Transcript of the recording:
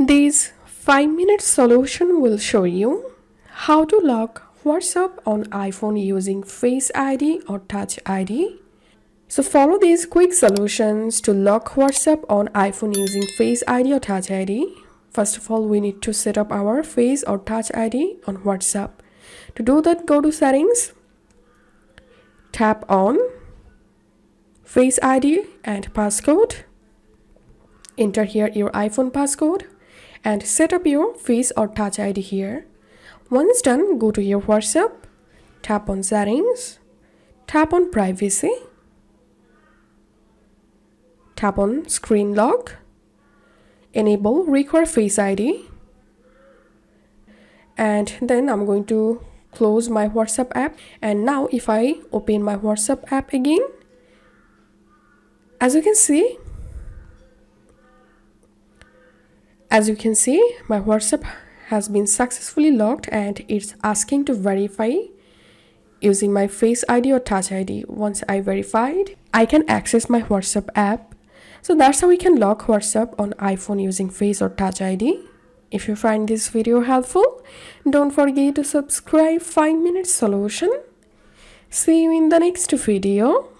This 5-minute solution will show you how to lock WhatsApp on iPhone using Face ID or Touch ID. So follow these quick solutions to lock WhatsApp on iPhone using Face ID or Touch ID. First of all, we need to set up our Face or Touch ID on WhatsApp. To do that, go to Settings, tap on Face ID and passcode. Enter here your iPhone passcode and set up your Face or Touch ID here. Once done, go to your WhatsApp, tap on Settings, tap on Privacy, tap on Screen Lock, enable Require Face ID, and then I'm going to close my WhatsApp app. And now if I open my WhatsApp app again, as you can see, my WhatsApp has been successfully locked and it's asking to verify using my Face ID or Touch ID. Once I verified, I can access my WhatsApp app. So that's how we can lock WhatsApp on iPhone using Face or Touch ID. If you find this video helpful, don't forget to subscribe 5-minute solution. See you in the next video.